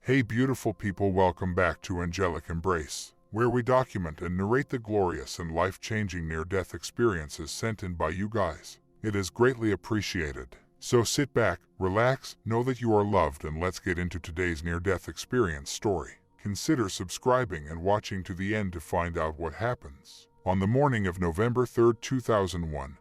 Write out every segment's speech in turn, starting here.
Hey beautiful people, welcome back to Angelic Embrace, where we document and narrate the glorious and life-changing near-death experiences sent in by you guys. It is greatly appreciated. So sit back, relax, know that you are loved, and let's get into today's near-death experience story. Consider subscribing and watching to the end to find out what happens. On the morning of November 3, 2001,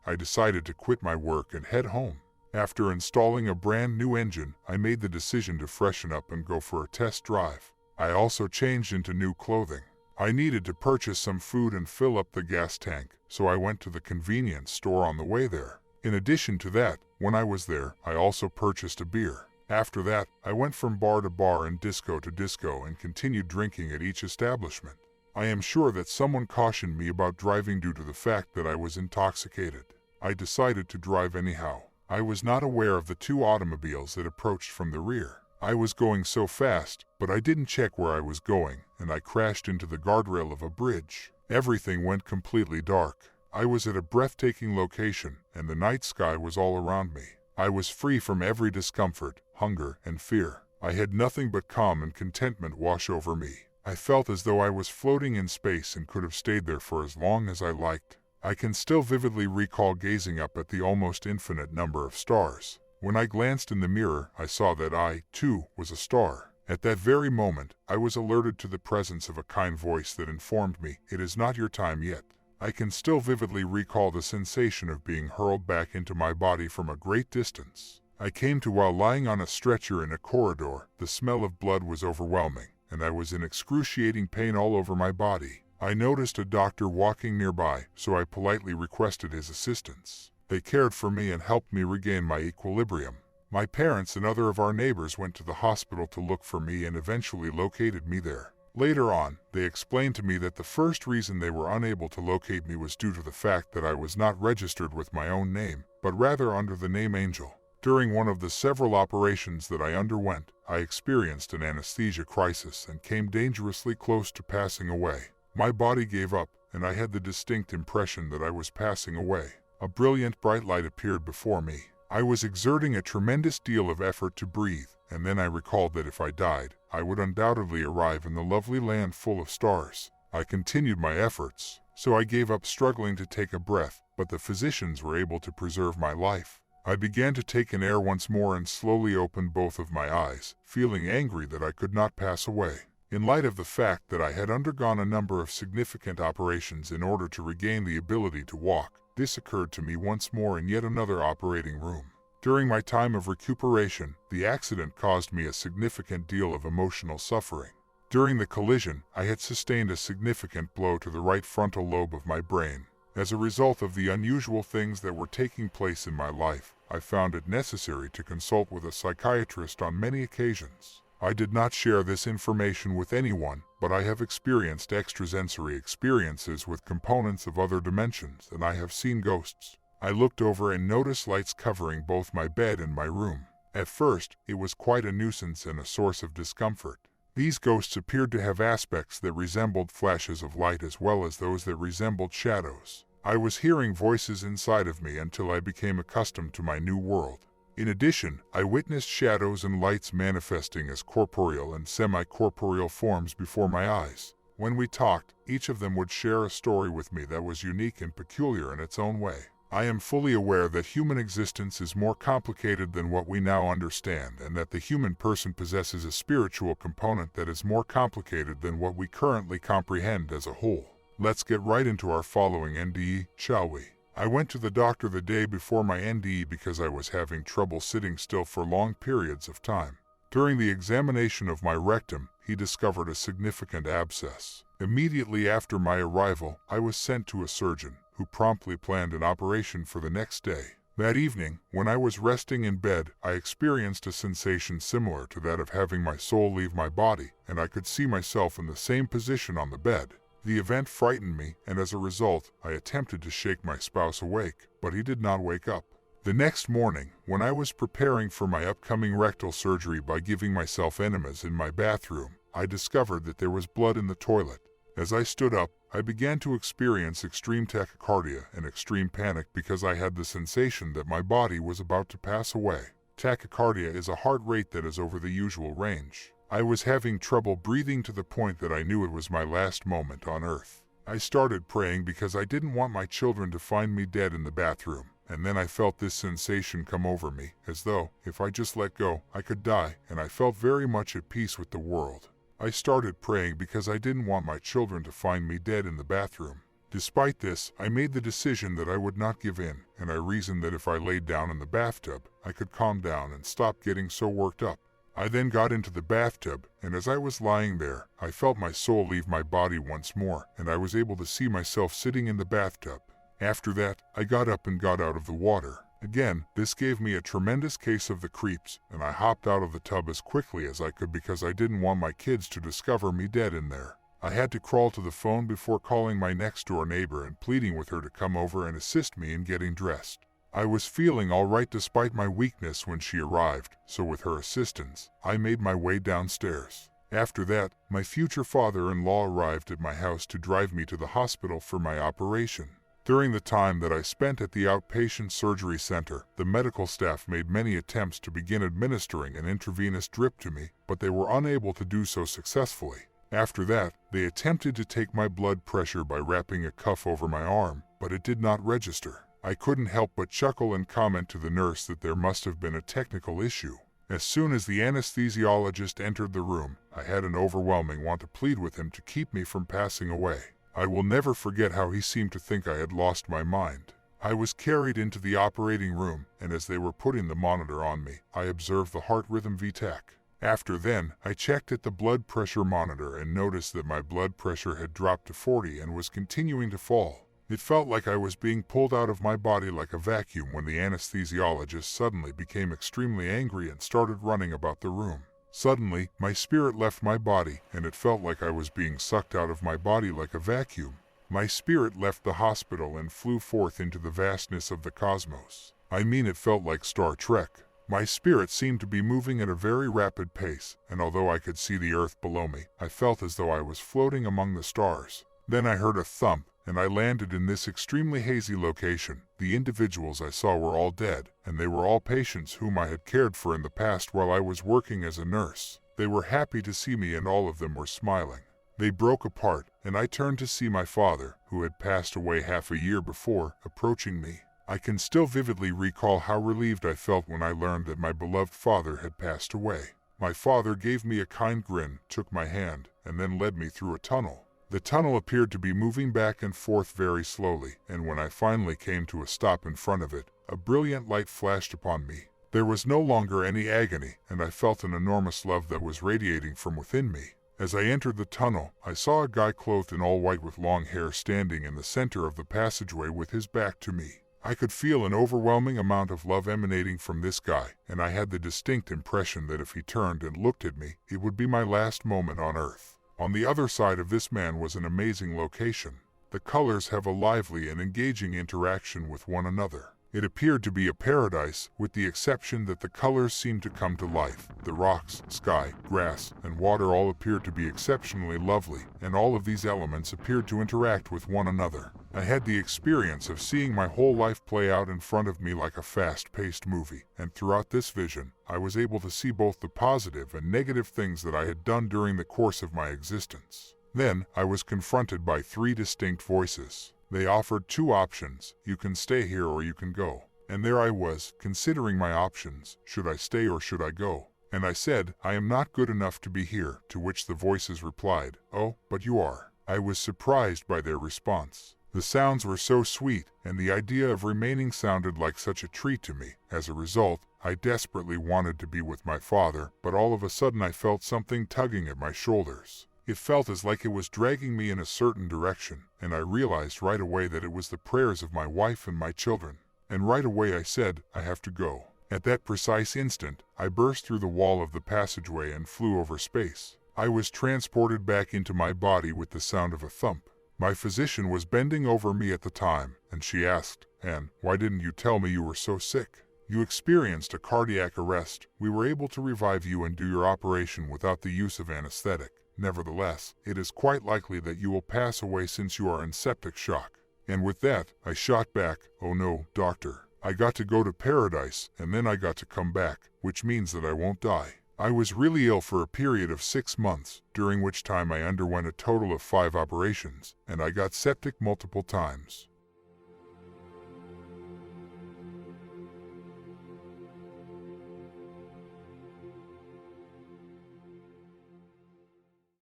I decided to quit my work and head home. After installing a brand new engine, I made the decision to freshen up and go for a test drive. I also changed into new clothing. I needed to purchase some food and fill up the gas tank, so I went to the convenience store on the way there. In addition to that, when I was there, I also purchased a beer. After that, I went from bar to bar and disco to disco and continued drinking at each establishment. I am sure that someone cautioned me about driving due to the fact that I was intoxicated. I decided to drive anyhow. I was not aware of the two automobiles that approached from the rear. I was going so fast, but I didn't check where I was going, and I crashed into the guardrail of a bridge. Everything went completely dark. I was at a breathtaking location, and the night sky was all around me. I was free from every discomfort, hunger, and fear. I had nothing but calm and contentment wash over me. I felt as though I was floating in space and could have stayed there for as long as I liked. I can still vividly recall gazing up at the almost infinite number of stars. When I glanced in the mirror, I saw that I, too, was a star. At that very moment, I was alerted to the presence of a kind voice that informed me, "It is not your time yet." I can still vividly recall the sensation of being hurled back into my body from a great distance. I came to while lying on a stretcher in a corridor. The smell of blood was overwhelming, and I was in excruciating pain all over my body. I noticed a doctor walking nearby, so I politely requested his assistance. They cared for me and helped me regain my equilibrium. My parents and other of our neighbors went to the hospital to look for me and eventually located me there. Later on, they explained to me that the first reason they were unable to locate me was due to the fact that I was not registered with my own name, but rather under the name Angel. During one of the several operations that I underwent, I experienced an anesthesia crisis and came dangerously close to passing away. My body gave up, and I had the distinct impression that I was passing away. A brilliant bright light appeared before me. I was exerting a tremendous deal of effort to breathe, and then I recalled that if I died, I would undoubtedly arrive in the lovely land full of stars. I continued my efforts, so I gave up struggling to take a breath, but the physicians were able to preserve my life. I began to take in air once more and slowly opened both of my eyes, feeling angry that I could not pass away. In light of the fact that I had undergone a number of significant operations in order to regain the ability to walk, this occurred to me once more in yet another operating room. During my time of recuperation, the accident caused me a significant deal of emotional suffering. During the collision, I had sustained a significant blow to the right frontal lobe of my brain. As a result of the unusual things that were taking place in my life, I found it necessary to consult with a psychiatrist on many occasions. I did not share this information with anyone, but I have experienced extrasensory experiences with components of other dimensions, and I have seen ghosts. I looked over and noticed lights covering both my bed and my room. At first, it was quite a nuisance and a source of discomfort. These ghosts appeared to have aspects that resembled flashes of light as well as those that resembled shadows. I was hearing voices inside of me until I became accustomed to my new world. In addition, I witnessed shadows and lights manifesting as corporeal and semi-corporeal forms before my eyes. When we talked, each of them would share a story with me that was unique and peculiar in its own way. I am fully aware that human existence is more complicated than what we now understand, and that the human person possesses a spiritual component that is more complicated than what we currently comprehend as a whole. Let's get right into our following NDE, shall we? I went to the doctor the day before my NDE because I was having trouble sitting still for long periods of time. During the examination of my rectum, he discovered a significant abscess. Immediately after my arrival, I was sent to a surgeon, who promptly planned an operation for the next day. That evening, when I was resting in bed, I experienced a sensation similar to that of having my soul leave my body, and I could see myself in the same position on the bed. The event frightened me, and as a result, I attempted to shake my spouse awake, but he did not wake up. The next morning, when I was preparing for my upcoming rectal surgery by giving myself enemas in my bathroom, I discovered that there was blood in the toilet. As I stood up, I began to experience extreme tachycardia and extreme panic because I had the sensation that my body was about to pass away. Tachycardia is a heart rate that is over the usual range. I was having trouble breathing to the point that I knew it was my last moment on earth. I started praying because I didn't want my children to find me dead in the bathroom, and then I felt this sensation come over me, as though, if I just let go, I could die, and I felt very much at peace with the world. I started praying because I didn't want my children to find me dead in the bathroom. Despite this, I made the decision that I would not give in, and I reasoned that if I laid down in the bathtub, I could calm down and stop getting so worked up. I then got into the bathtub, and as I was lying there, I felt my soul leave my body once more, and I was able to see myself sitting in the bathtub. After that, I got up and got out of the water. Again, this gave me a tremendous case of the creeps, and I hopped out of the tub as quickly as I could because I didn't want my kids to discover me dead in there. I had to crawl to the phone before calling my next-door neighbor and pleading with her to come over and assist me in getting dressed. I was feeling all right despite my weakness when she arrived, so with her assistance, I made my way downstairs. After that, my future father-in-law arrived at my house to drive me to the hospital for my operation. During the time that I spent at the outpatient surgery center, the medical staff made many attempts to begin administering an intravenous drip to me, but they were unable to do so successfully. After that, they attempted to take my blood pressure by wrapping a cuff over my arm, but it did not register. I couldn't help but chuckle and comment to the nurse that there must have been a technical issue. As soon as the anesthesiologist entered the room, I had an overwhelming want to plead with him to keep me from passing away. I will never forget how he seemed to think I had lost my mind. I was carried into the operating room, and as they were putting the monitor on me, I observed the heart rhythm VTAC. After then, I checked at the blood pressure monitor and noticed that my blood pressure had dropped to 40 and was continuing to fall. It felt like I was being pulled out of my body like a vacuum when the anesthesiologist suddenly became extremely angry and started running about the room. Suddenly, my spirit left my body, and it felt like I was being sucked out of my body like a vacuum. My spirit left the hospital and flew forth into the vastness of the cosmos. I mean, it felt like Star Trek. My spirit seemed to be moving at a very rapid pace, and although I could see the earth below me, I felt as though I was floating among the stars. Then I heard a thump, and I landed in this extremely hazy location. The individuals I saw were all dead, and they were all patients whom I had cared for in the past while I was working as a nurse. They were happy to see me, and all of them were smiling. They broke apart, and I turned to see my father, who had passed away half a year before, approaching me. I can still vividly recall how relieved I felt when I learned that my beloved father had passed away. My father gave me a kind grin, took my hand, and then led me through a tunnel. The tunnel appeared to be moving back and forth very slowly, and when I finally came to a stop in front of it, a brilliant light flashed upon me. There was no longer any agony, and I felt an enormous love that was radiating from within me. As I entered the tunnel, I saw a guy clothed in all white with long hair standing in the center of the passageway with his back to me. I could feel an overwhelming amount of love emanating from this guy, and I had the distinct impression that if he turned and looked at me, it would be my last moment on earth. On the other side of this man was an amazing location. The colors have a lively and engaging interaction with one another. It appeared to be a paradise, with the exception that the colors seemed to come to life. The rocks, sky, grass, and water all appeared to be exceptionally lovely, and all of these elements appeared to interact with one another. I had the experience of seeing my whole life play out in front of me like a fast-paced movie, and throughout this vision, I was able to see both the positive and negative things that I had done during the course of my existence. Then, I was confronted by three distinct voices. They offered two options: you can stay here or you can go. And there I was, considering my options: should I stay or should I go? And I said, I am not good enough to be here, to which the voices replied, oh, but you are. I was surprised by their response. The sounds were so sweet, and the idea of remaining sounded like such a treat to me. As a result, I desperately wanted to be with my father, but all of a sudden I felt something tugging at my shoulders. It felt as like it was dragging me in a certain direction, and I realized right away that it was the prayers of my wife and my children. And right away I said, I have to go. At that precise instant, I burst through the wall of the passageway and flew over space. I was transported back into my body with the sound of a thump. My physician was bending over me at the time, and she asked, Anne, why didn't you tell me you were so sick? You experienced a cardiac arrest. We were able to revive you and do your operation without the use of anesthetic. Nevertheless, it is quite likely that you will pass away since you are in septic shock. And with that, I shot back, oh no, doctor. I got to go to paradise, and then I got to come back, which means that I won't die. I was really ill for a period of 6 months, during which time I underwent a total of 5 operations, and I got septic multiple times.